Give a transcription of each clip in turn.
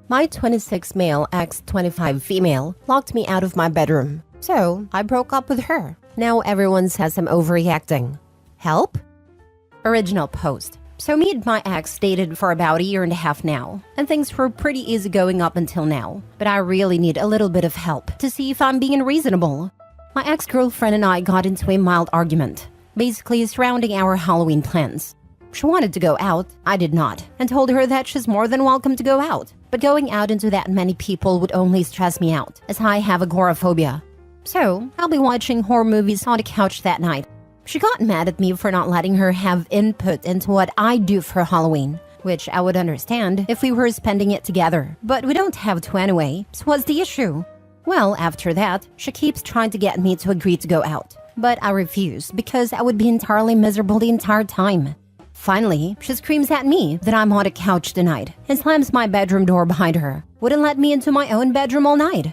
My 26 male ex 25 female locked me out of my bedroom. So I broke up with her. Now everyone says I'm overreacting. Help? Original post. So me and my ex dated for about a year and a half now, and things were pretty easy going up until now. But I really need a little bit of help to see if I'm being reasonable. My ex-girlfriend and I got into a mild argument, basically surrounding our Halloween plans. She wanted to go out, I did not, and told her that she's more than welcome to go out. But going out into that many people would only stress me out, as I have agoraphobia. So, I'll be watching horror movies on the couch that night. She got mad at me for not letting her have input into what I do for Halloween, which I would understand if we were spending it together. But we don't have to anyway, so what's the issue? Well, after that, she keeps trying to get me to agree to go out. But I refuse because I would be entirely miserable the entire time. Finally, she screams at me that I'm on the couch tonight and slams my bedroom door behind her. Wouldn't let me into my own bedroom all night.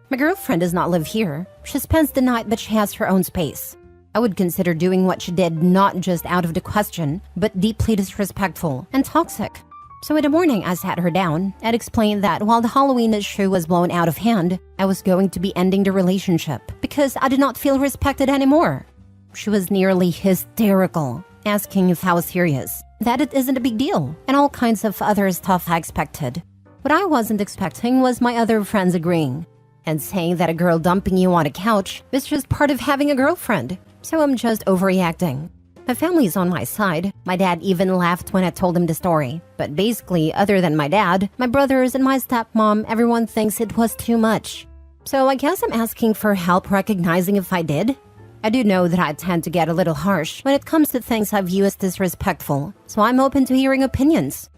My girlfriend does not live here. She spends the night, but she has her own space. I would consider doing what she did not just out of the question, but deeply disrespectful and toxic. So in the morning, I sat her down and explained that while the Halloween issue was blown out of hand, I was going to be ending the relationship because I did not feel respected anymore. She was nearly hysterical, asking if I was serious, that it isn't a big deal, and all kinds of other stuff I expected. What I wasn't expecting was my other friends agreeing and saying that a girl dumping you on a couch is just part of having a girlfriend. So I'm just overreacting. My family's on my side. My dad even laughed when I told him the story. But basically, other than my dad, my brothers and my stepmom, everyone thinks it was too much. So I guess I'm asking for help recognizing if I did. I do know that I tend to get a little harsh when it comes to things I view as disrespectful, so I'm open to hearing opinions.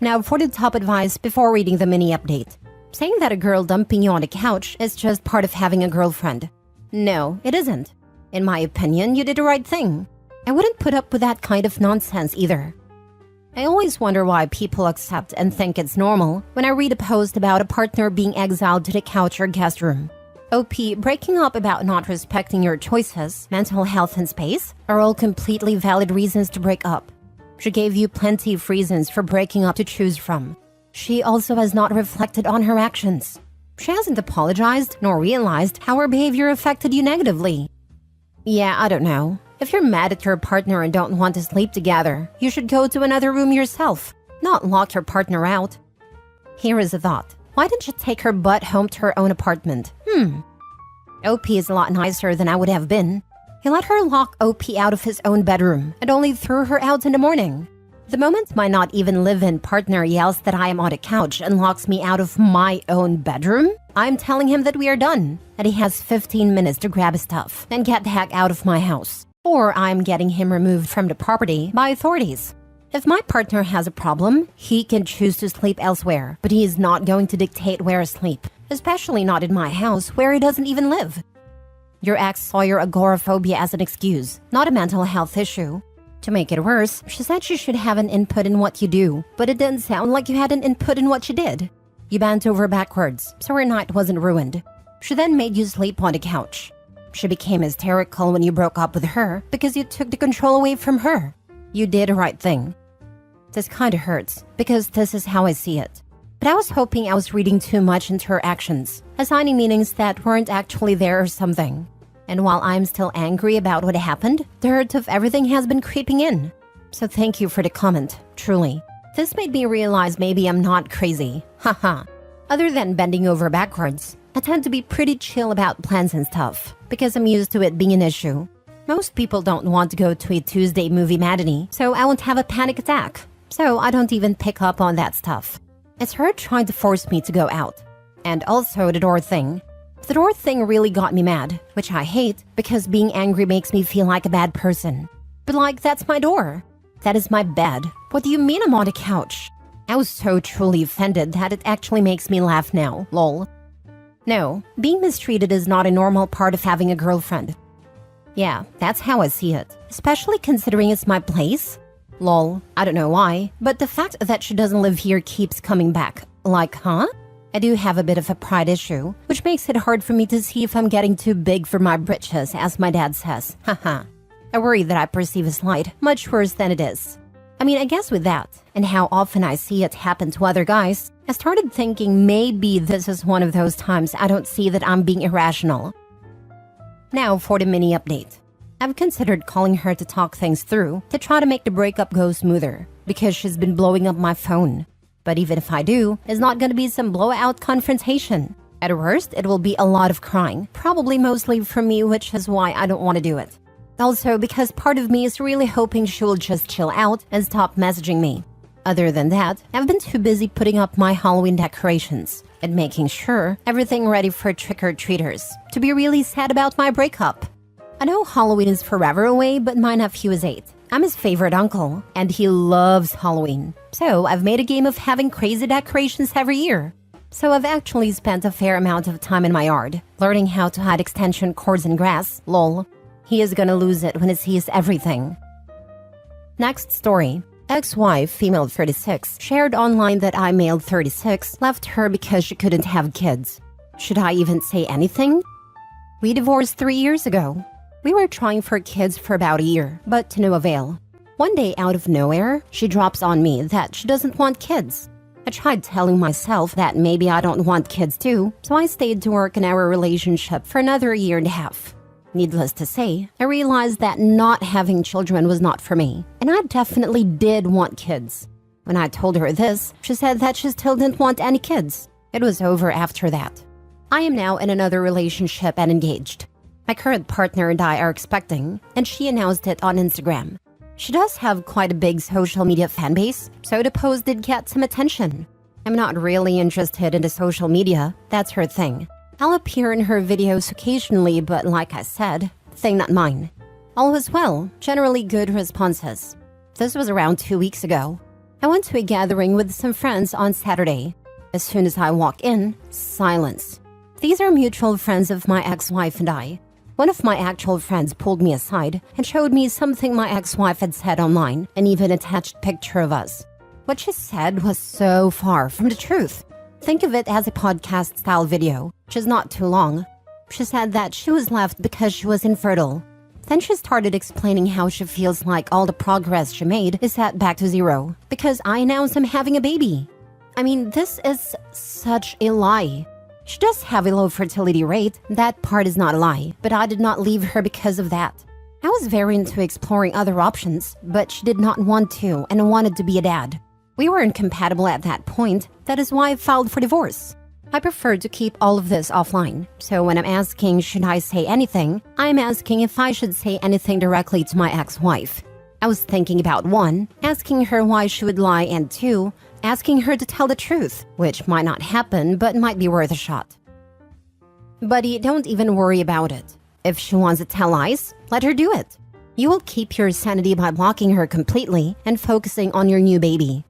Now for the top advice before reading the mini update. Saying that a girl dumping you on the couch is just part of having a girlfriend. No, it isn't. In my opinion, you did the right thing. I wouldn't put up with that kind of nonsense either. I always wonder why people accept and think it's normal when I read a post about a partner being exiled to the couch or guest room. OP, breaking up about not respecting your choices, mental health and space are all completely valid reasons to break up. She gave you plenty of reasons for breaking up to choose from. She also has not reflected on her actions. She hasn't apologized nor realized how her behavior affected you negatively. Yeah, I don't know. If you're mad at your partner and don't want to sleep together, you should go to another room yourself, not lock your partner out. Here is a thought. Why didn't you take her butt home to her own apartment? OP is a lot nicer than I would have been. He let her lock OP out of his own bedroom and only threw her out in the morning. The moment my not even live-in partner yells that I am on a couch and locks me out of my own bedroom, I'm telling him that we are done, and he has 15 minutes to grab his stuff and get the heck out of my house. Or I'm getting him removed from the property by authorities. If my partner has a problem, he can choose to sleep elsewhere, but he is not going to dictate where I sleep, especially not in my house where he doesn't even live. Your ex saw your agoraphobia as an excuse, not a mental health issue. To make it worse, she said she should have an input in what you do, but it didn't sound like you had an input in what you did. You bent over backwards, so her night wasn't ruined. She then made you sleep on the couch. She became hysterical when you broke up with her because you took the control away from her. You did the right thing. This kinda hurts, because this is how I see it. But I was hoping I was reading too much into her actions, assigning meanings that weren't actually there or something. And while I'm still angry about what happened, the hurt of everything has been creeping in. So thank you for the comment, truly. This made me realize maybe I'm not crazy. Haha. Other than bending over backwards, I tend to be pretty chill about plans and stuff, because I'm used to it being an issue. Most people don't want to go to a Tuesday movie matinee, so I won't have a panic attack. So I don't even pick up on that stuff. It's her trying to force me to go out. And also the door thing. The door thing really got me mad, which I hate because being angry makes me feel like a bad person. But like, that's my door. That is my bed. What do you mean I'm on a couch? I was so truly offended that it actually makes me laugh now, lol. No, being mistreated is not a normal part of having a girlfriend. Yeah, that's how I see it, especially considering it's my place. Lol, I don't know why, but the fact that she doesn't live here keeps coming back. Like, huh? I do have a bit of a pride issue, which makes it hard for me to see if I'm getting too big for my britches, as my dad says. Haha. I worry that I perceive a slight much worse than it is. I mean, I guess with that, and how often I see it happen to other guys, I started thinking maybe this is one of those times I don't see that I'm being irrational. Now for the mini update. I've considered calling her to talk things through, to try to make the breakup go smoother, because she's been blowing up my phone. But even if I do, it's not gonna be some blowout confrontation. At worst, it will be a lot of crying, probably mostly from me, which is why I don't want to do it. Also, because part of me is really hoping she will just chill out and stop messaging me. Other than that, I've been too busy putting up my Halloween decorations and making sure everything ready for trick-or-treaters to be really sad about my breakup. I know Halloween is forever away, but my nephew is 8. I'm his favorite uncle, and he loves Halloween. So I've made a game of having crazy decorations every year. So I've actually spent a fair amount of time in my yard, learning how to hide extension cords in grass, lol. He is gonna lose it when he sees everything. Next story. Ex-wife, female 36, shared online that I, male 36, left her because she couldn't have kids. Should I even say anything? We divorced 3 years ago. We were trying for kids for about a year, but to no avail. One day, out of nowhere, she drops on me that she doesn't want kids. I tried telling myself that maybe I don't want kids too, so I stayed to work in our relationship for another year and a half. Needless to say, I realized that not having children was not for me, and I definitely did want kids. When I told her this, she said that she still didn't want any kids. It was over after that. I am now in another relationship and engaged. My current partner and I are expecting, and she announced it on Instagram. She does have quite a big social media fan base, so the post did get some attention. I'm not really interested in the social media, that's her thing. I'll appear in her videos occasionally, but like I said, thing not mine. All was well, generally good responses. This was around 2 weeks ago. I went to a gathering with some friends on Saturday. As soon as I walk in, silence. These are mutual friends of my ex-wife and I. One of my actual friends pulled me aside and showed me something my ex-wife had said online and even attached a picture of us. What she said was so far from the truth. Think of it as a podcast-style video, which is not too long. She said that she was left because she was infertile. Then she started explaining how she feels like all the progress she made is set back to zero because I announced I'm having a baby. I mean, this is such a lie. She does have a low fertility rate, that part is not a lie, but I did not leave her because of that. I was very into exploring other options, but she did not want to and wanted to be a dad. We weren't compatible at that point, that is why I filed for divorce. I prefer to keep all of this offline, so when I'm asking should I say anything, I'm asking if I should say anything directly to my ex-wife. I was thinking about 1, asking her why she would lie, and 2, asking her to tell the truth, which might not happen but might be worth a shot. Buddy, don't even worry about it. If she wants to tell lies, let her do it. You will keep your sanity by blocking her completely and focusing on your new baby.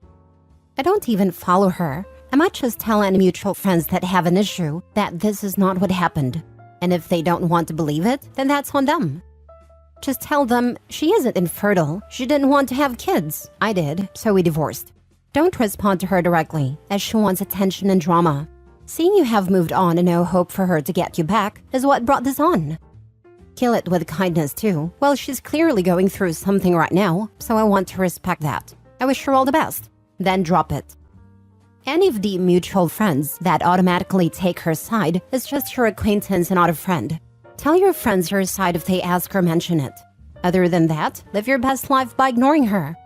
I don't even follow her. I might just tell any mutual friends that have an issue that this is not what happened. And if they don't want to believe it, then that's on them. Just tell them she isn't infertile. She didn't want to have kids. I did, so we divorced. Don't respond to her directly, as she wants attention and drama. Seeing you have moved on and no hope for her to get you back is what brought this on. Kill it with kindness too. Well, she's clearly going through something right now, so I want to respect that. I wish her all the best. Then drop it. Any of the mutual friends that automatically take her side is just your acquaintance and not a friend. Tell your friends your side if they ask or mention it. Other than that, live your best life by ignoring her.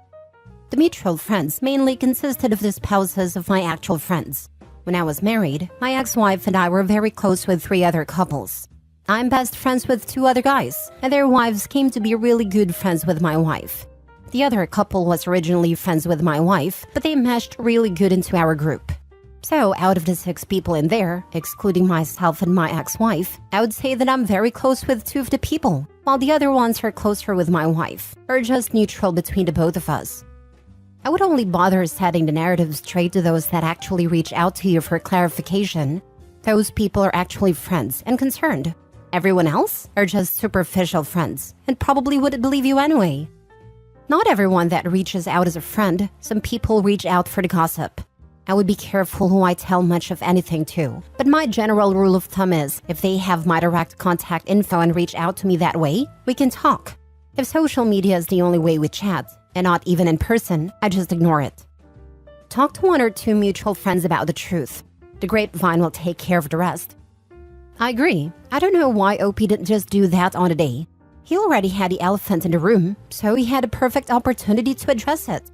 The mutual friends mainly consisted of the spouses of my actual friends. When I was married, my ex-wife and I were very close with 3 other couples. I'm best friends with 2 other guys, and their wives came to be really good friends with my wife. The other couple was originally friends with my wife, but they meshed really good into our group. So out of the 6 people in there, excluding myself and my ex-wife, I would say that I'm very close with 2 of the people, while the other ones are closer with my wife, or just neutral between the both of us. I would only bother setting the narrative straight to those that actually reach out to you for clarification. Those people are actually friends and concerned. Everyone else are just superficial friends, and probably wouldn't believe you anyway. Not everyone that reaches out is a friend. Some people reach out for the gossip. I would be careful who I tell much of anything to. But my general rule of thumb is, if they have my direct contact info and reach out to me that way, we can talk. If social media is the only way we chat, And not even in person, I just ignore it. Talk to 1 or 2 mutual friends about the truth. The grapevine will take care of the rest. I agree. I don't know why OP didn't just do that on a day. He already had the elephant in the room, so he had a perfect opportunity to address it.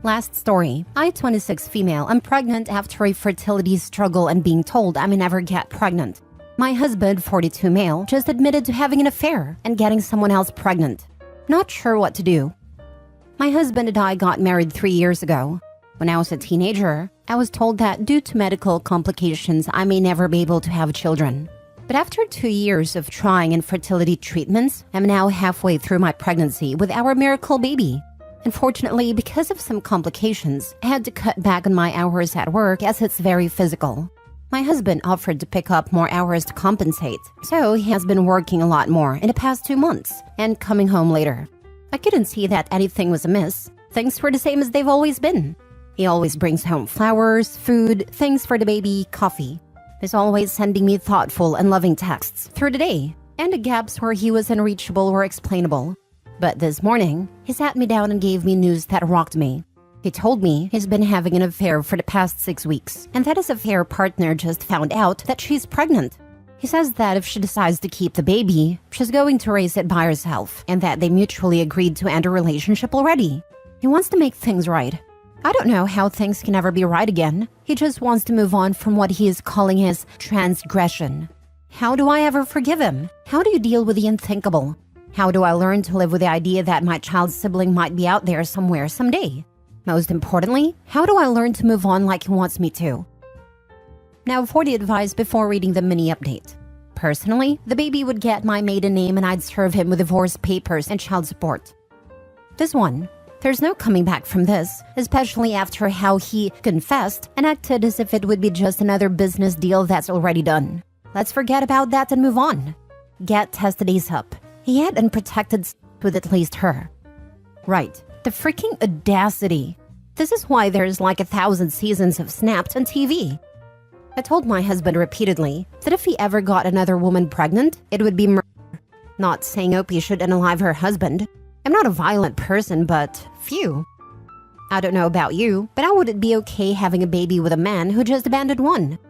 Last story. I, 26 female, am pregnant after a fertility struggle and being told I may never get pregnant. My husband, 42 male, just admitted to having an affair and getting someone else pregnant. Not sure what to do. My husband and I got married 3 years ago. When I was a teenager, I was told that due to medical complications, I may never be able to have children. But after 2 years of trying infertility treatments, I'm now halfway through my pregnancy with our miracle baby. Unfortunately, because of some complications, I had to cut back on my hours at work as it's very physical. My husband offered to pick up more hours to compensate, so he has been working a lot more in the past 2 months and coming home later. I couldn't see that anything was amiss. Things were the same as they've always been. He always brings home flowers, food, things for the baby, coffee. He's always sending me thoughtful and loving texts through the day, and the gaps where he was unreachable were explainable. But this morning, he sat me down and gave me news that rocked me. He told me he's been having an affair for the past 6 weeks, and that his affair partner just found out that she's pregnant. He says that if she decides to keep the baby, she's going to raise it by herself, and that they mutually agreed to end a relationship already. He wants to make things right. I don't know how things can ever be right again. He just wants to move on from what he is calling his transgression. How do I ever forgive him? How do you deal with the unthinkable? How do I learn to live with the idea that my child's sibling might be out there somewhere someday? Most importantly, how do I learn to move on like he wants me to? Now for the advice before reading the mini update. Personally, the baby would get my maiden name and I'd serve him with divorce papers and child support. This one. There's no coming back from this, especially after how he confessed and acted as if it would be just another business deal that's already done. Let's forget about that and move on. Get tested ASAP. He had unprotected with at least her. Right, the freaking audacity. This is why there's like 1,000 seasons of Snapped on TV. I told my husband repeatedly that if he ever got another woman pregnant, it would be murder. Not saying Opie should unalive her husband. I'm not a violent person, but phew. I don't know about you, but I wouldn't be okay having a baby with a man who just abandoned one.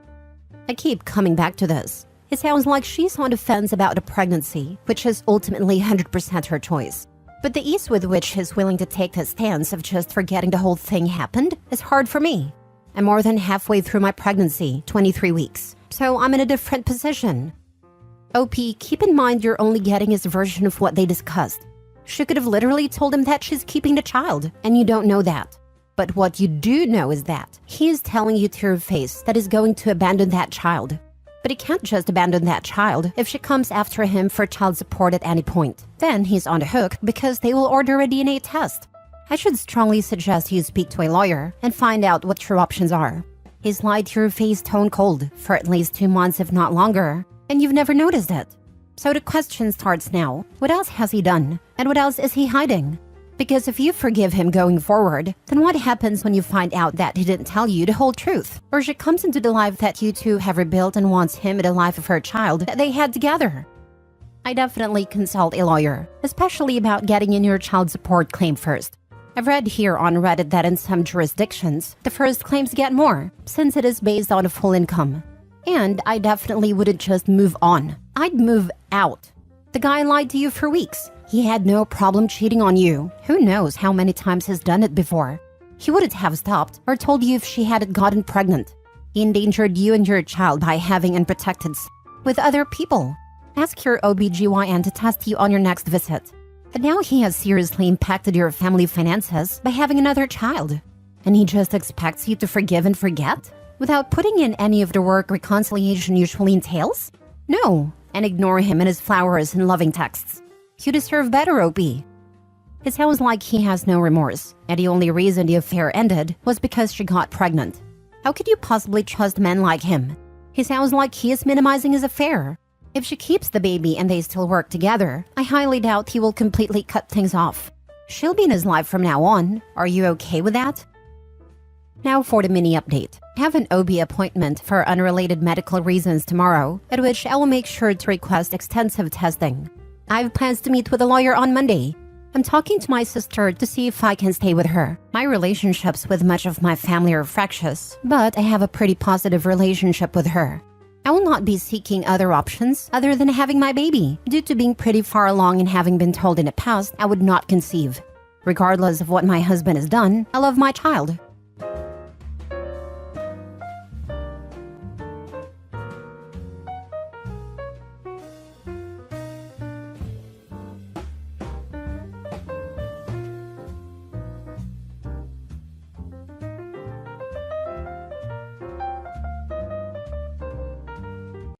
I keep coming back to this. It sounds like she's on the fence about the pregnancy, which is ultimately 100% her choice. But the ease with which he's willing to take the stance of just forgetting the whole thing happened is hard for me. I'm more than halfway through my pregnancy, 23 weeks, so I'm in a different position. OP, keep in mind you're only getting his version of what they discussed. She could have literally told him that she's keeping the child, and you don't know that. But what you do know is that he is telling you to your face that he's going to abandon that child. But he can't just abandon that child if she comes after him for child support at any point. Then he's on the hook because they will order a DNA test. I should strongly suggest you speak to a lawyer and find out what your options are. He's lied to your face stone cold for at least 2 months if not longer, and you've never noticed it. So the question starts now. What else has he done? And what else is he hiding? Because if you forgive him going forward, then what happens when you find out that he didn't tell you the whole truth? Or she comes into the life that you two have rebuilt and wants him in the life of her child that they had together? I definitely consult a lawyer, especially about getting in your child support claim first. I've read here on Reddit that in some jurisdictions, the first claims get more, since it is based on a full income. And I definitely wouldn't just move on. I'd move out. The guy lied to you for weeks. He had no problem cheating on you. Who knows how many times he's done it before? He wouldn't have stopped or told you if she hadn't gotten pregnant. He endangered you and your child by having unprotected sex with other people. Ask your OBGYN to test you on your next visit. And now he has seriously impacted your family finances by having another child. And he just expects you to forgive and forget? Without putting in any of the work reconciliation usually entails? No, and ignore him and his flowers and loving texts. You deserve better, OP. It sounds like he has no remorse, and the only reason the affair ended was because she got pregnant. How could you possibly trust men like him? He sounds like he is minimizing his affair. If she keeps the baby and they still work together, I highly doubt he will completely cut things off. She'll be in his life from now on. Are you okay with that? Now for the mini update. I have an OB appointment for unrelated medical reasons tomorrow, at which I will make sure to request extensive testing. I have plans to meet with a lawyer on Monday. I'm talking to my sister to see if I can stay with her. My relationships with much of my family are fractious, but I have a pretty positive relationship with her. I will not be seeking other options other than having my baby. Due to being pretty far along and having been told in the past I would not conceive. Regardless of what my husband has done, I love my child.